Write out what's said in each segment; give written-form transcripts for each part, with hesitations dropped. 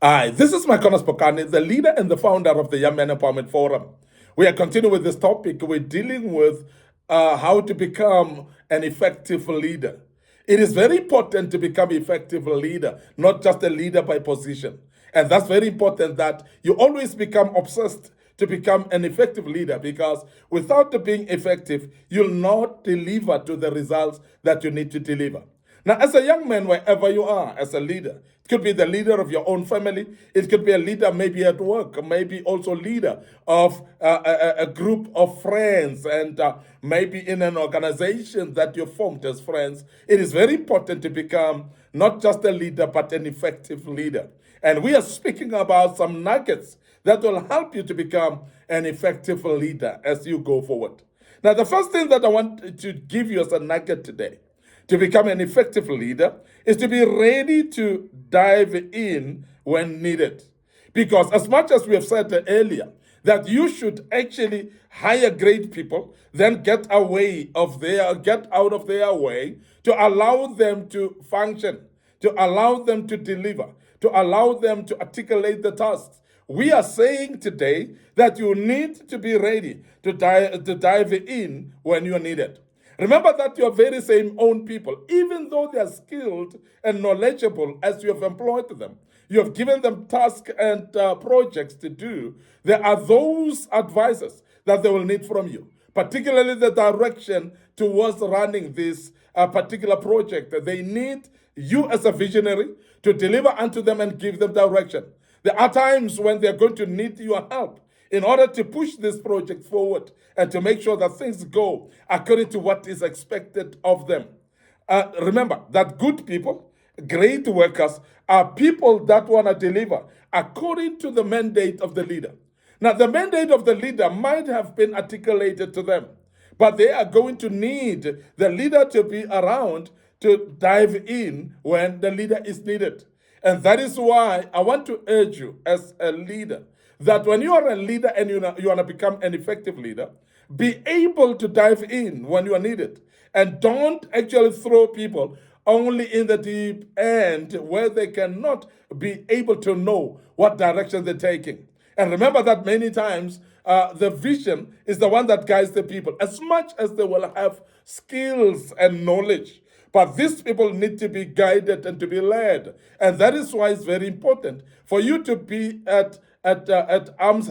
Hi, this is MIcornus Phokane, the leader and the founder of the Young Men Empowerment Forum. We are continuing with this topic. We're dealing with how to become an effective leader. It is very important to become an effective leader, not just a leader by position. And that's very important that you always become obsessed to become an effective leader, because without being effective, you'll not deliver to the results that you need to deliver. Now, as a young man, wherever you are, as a leader, it could be the leader of your own family. It could be a leader maybe at work, maybe also leader of a group of friends, and maybe in an organization that you formed as friends. It is very important to become not just a leader, but an effective leader. And we are speaking about some nuggets that will help you to become an effective leader as you go forward. Now, the first thing that I want to give you as a nugget today to become an effective leader is to be ready to dive in when needed. Because as much as we have said earlier, that you should actually hire great people, then get out of their way to allow them to function, to allow them to deliver, to allow them to articulate the tasks. We are saying today that you need to be ready to dive in when you are needed. Remember that your very same own people, even though they are skilled and knowledgeable as you have employed them, you have given them tasks and projects to do, there are those advisors that they will need from you, particularly the direction towards running this particular project. They need you as a visionary to deliver unto them and give them direction. There are times when they're going to need your help in order to push this project forward and to make sure that things go according to what is expected of them. Remember that good people, great workers, are people that want to deliver according to the mandate of the leader. Now, the mandate of the leader might have been articulated to them, but they are going to need the leader to be around to dive in when the leader is needed. And that is why I want to urge you as a leader that when you are a leader and you want to become an effective leader, be able to dive in when you are needed. And don't actually throw people only in the deep end where they cannot be able to know what direction they're taking. And remember that many times the vision is the one that guides the people, as much as they will have skills and knowledge. But these people need to be guided and to be led. And that is why it's very important for you to be at arm's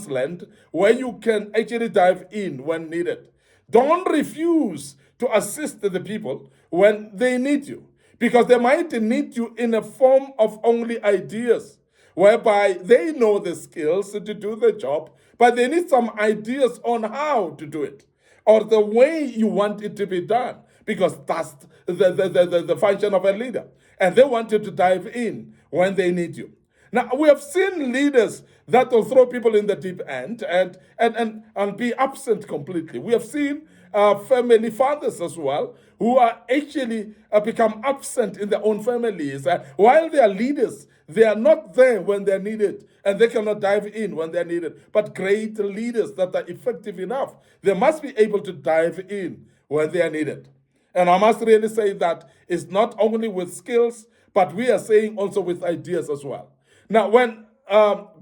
length, where you can actually dive in when needed. Don't refuse to assist the people when they need you, because they might need you in a form of only ideas, whereby they know the skills to do the job, but they need some ideas on how to do it, or the way you want it to be done, because that's the function of a leader. And they want you to dive in when they need you. Now, we have seen leaders that will throw people in the deep end and be absent completely. We have seen family fathers as well, who are actually become absent in their own families. While they are leaders, they are not there when they're needed, and they cannot dive in when they're needed. But great leaders that are effective enough, they must be able to dive in when they are needed. And I must really say that it's not only with skills, but we are saying also with ideas as well. Now, when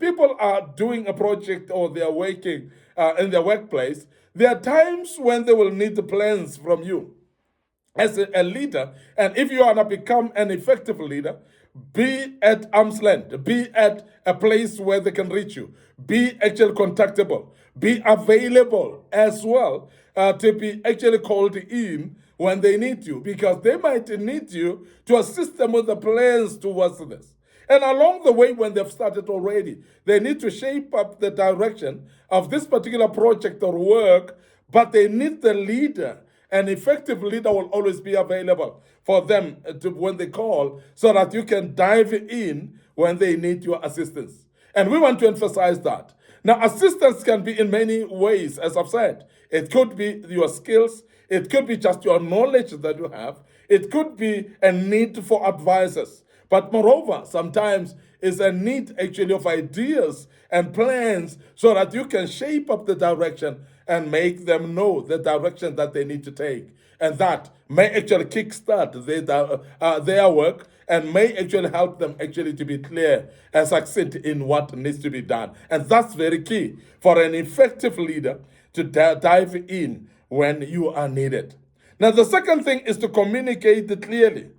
people are doing a project or they are working in their workplace, there are times when they will need the plans from you as a leader. And if you want to become an effective leader, be at arm's length, be at a place where they can reach you, be actually contactable, be available as well to be actually called in when they need you, because they might need you to assist them with the plans towards this. And along the way, when they've started already, they need to shape up the direction of this particular project or work, but they need the leader. An effective leader will always be available for them when they call, so that you can dive in when they need your assistance. And we want to emphasize that. Now, assistance can be in many ways, as I've said. It could be your skills. It could be just your knowledge that you have. It could be a need for advisors. But moreover, sometimes it's a need actually of ideas and plans, so that you can shape up the direction and make them know the direction that they need to take. And that may actually kickstart their work and may actually help them actually to be clear and succinct in what needs to be done. And that's very key for an effective leader to dive in when you are needed. Now, the second thing is to communicate clearly,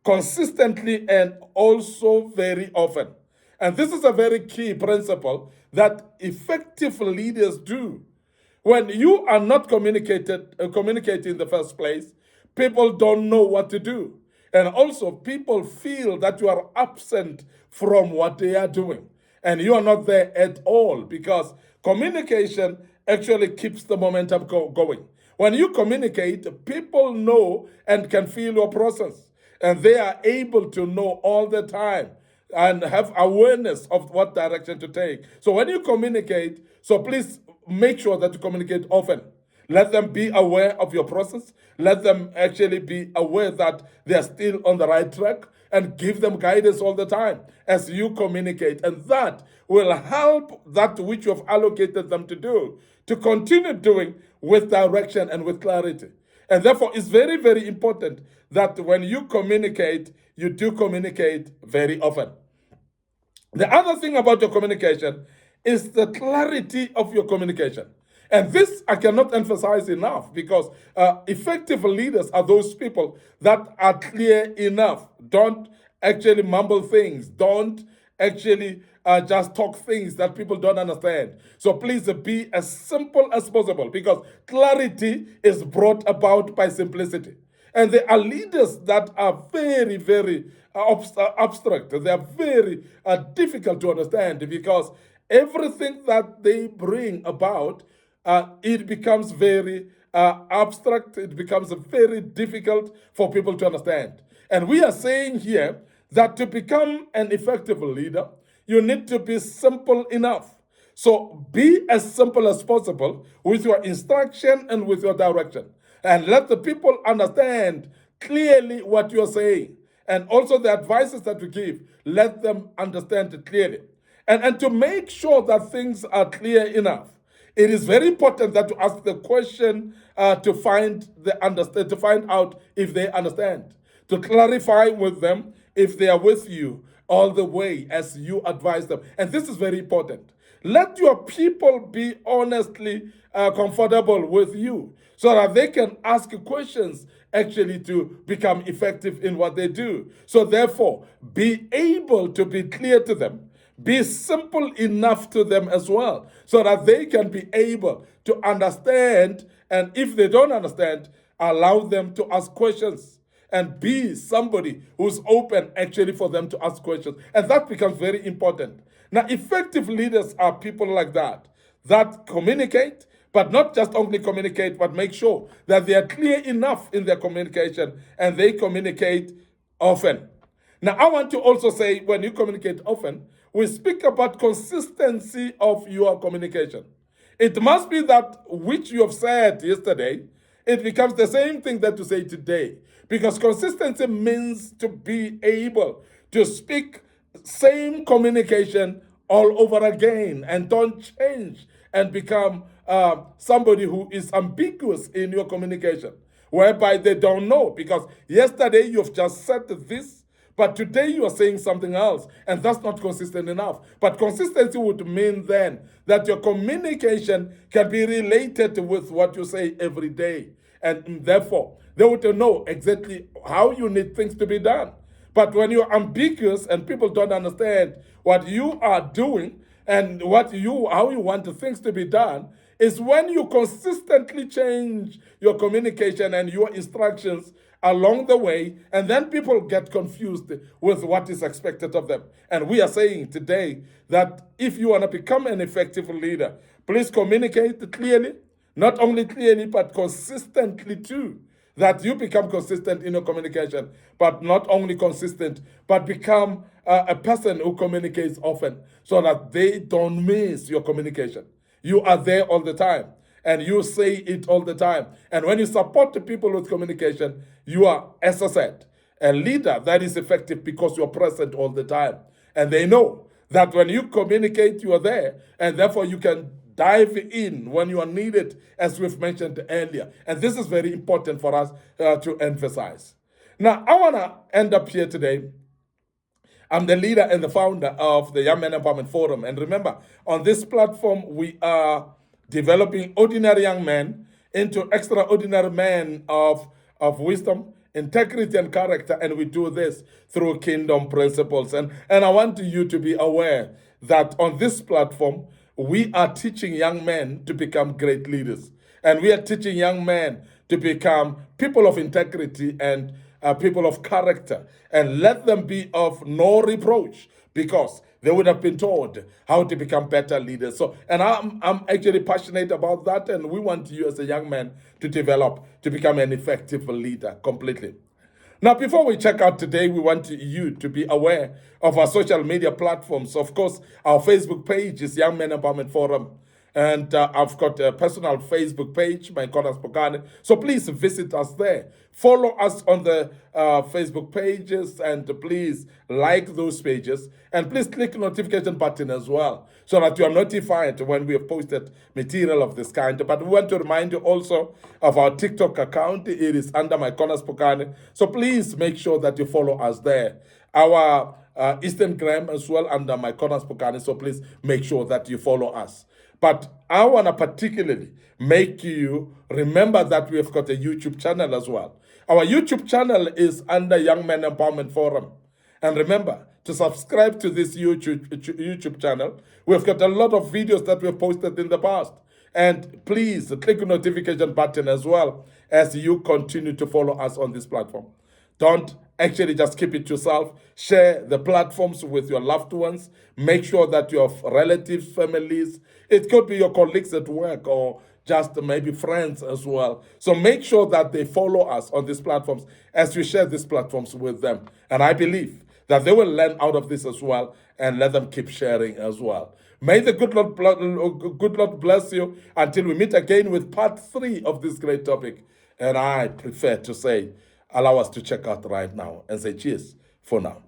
consistently, and also very often. And this is a very key principle that effective leaders do. When you are not communicating in the first place, people don't know what to do. And also, people feel that you are absent from what they are doing. And you are not there at all, because communication actually keeps the momentum going. When you communicate, people know and can feel your process. And they are able to know all the time and have awareness of what direction to take. So when you communicate, so please make sure that you communicate often. Let them be aware of your process. Let them actually be aware that they are still on the right track, and give them guidance all the time as you communicate. And that will help that which you have allocated them to do to continue doing with direction and with clarity. And therefore, it's very, very important that when you communicate, you do communicate very often. The other thing about your communication is the clarity of your communication. And this I cannot emphasize enough, because effective leaders are those people that are clear enough. Don't actually mumble things. Don't actually just talk things that people don't understand. So please be as simple as possible, because clarity is brought about by simplicity. And there are leaders that are very, very abstract. They are very difficult to understand, because everything that they bring about, it becomes very abstract. It becomes very difficult for people to understand. And we are saying here that to become an effective leader, you need to be simple enough. So be as simple as possible with your instruction and with your direction. And let the people understand clearly what you're saying. And also the advices that you give, let them understand it clearly. And to make sure that things are clear enough, it is very important that you ask the question to find out if they understand, to clarify with them if they are with you all the way as you advise them. And this is very important. Let your people be honestly comfortable with you, so that they can ask questions actually to become effective in what they do. So therefore, be able to be clear to them. Be simple enough to them as well, so that they can be able to understand. And if they don't understand, allow them to ask questions, and be somebody who's open actually for them to ask questions. And that becomes very important. Now, effective leaders are people like that communicate, but not just only communicate, but make sure that they are clear enough in their communication, and they communicate often. Now, I want to also say, when you communicate often, we speak about consistency of your communication. It must be that which you have said yesterday, it becomes the same thing that you say today. Because consistency means to be able to speak same communication all over again, and don't change and become somebody who is ambiguous in your communication, whereby they don't know, because yesterday you've just said this, but today you are saying something else, and that's not consistent enough. But consistency would mean then that your communication can be related with what you say every day. And therefore, they would know exactly how you need things to be done. But when you're ambiguous and people don't understand what you are doing and how you want the things to be done, is when you consistently change your communication and your instructions along the way, and then people get confused with what is expected of them. And we are saying today that if you want to become an effective leader, please communicate clearly, not only clearly, but consistently too. That you become consistent in your communication, but not only consistent, but become a person who communicates often, so that they don't miss your communication. You are there all the time, and you say it all the time. And when you support the people with communication, you are, as I said, a leader that is effective because you're present all the time. And they know that when you communicate, you are there, and therefore you can dive in when you are needed, as we've mentioned earlier. And this is very important for us to emphasize. Now, I want to end up here today I'm the leader and the founder of the Young Men Empowerment Forum. And remember, on this platform, we are developing ordinary young men into extraordinary men of wisdom, integrity, and character. And we do this through kingdom principles. And I want you to be aware that on this platform, we are teaching young men to become great leaders. And we are teaching young men to become people of integrity and people of character, and let them be of no reproach, because they would have been taught how to become better leaders. So, and I'm actually passionate about that, and we want you as a young man to develop to become an effective leader completely. Now, before we check out today, we want you to be aware of our social media platforms. Of course, our Facebook page is Young Men Empowerment Forum. And I've got a personal Facebook page, MIcornus Phokane. So please visit us there. Follow us on the Facebook pages, and please like those pages. And please click the notification button as well, so that you are notified when we have posted material of this kind. But we want to remind you also of our TikTok account. It is under MIcornus Phokane. So please make sure that you follow us there. Our Instagram as well under MIcornus Phokane. So please make sure that you follow us. But I want to particularly make you remember that we have got a YouTube channel as well. Our YouTube channel is under Young Men Empowerment Forum. And remember to subscribe to this YouTube channel. We've got a lot of videos that we've posted in the past. And please click the notification button as well as you continue to follow us on this platform. Don't actually just keep it yourself. Share the platforms with your loved ones. Make sure that your relatives, families, it could be your colleagues at work or just maybe friends as well. So make sure that they follow us on these platforms as we share these platforms with them. And I believe that they will learn out of this as well, and let them keep sharing as well. May the good Lord bless you until we meet again with part 3 of this great topic. And I prefer to say, allow us to check out right now and say cheers for now.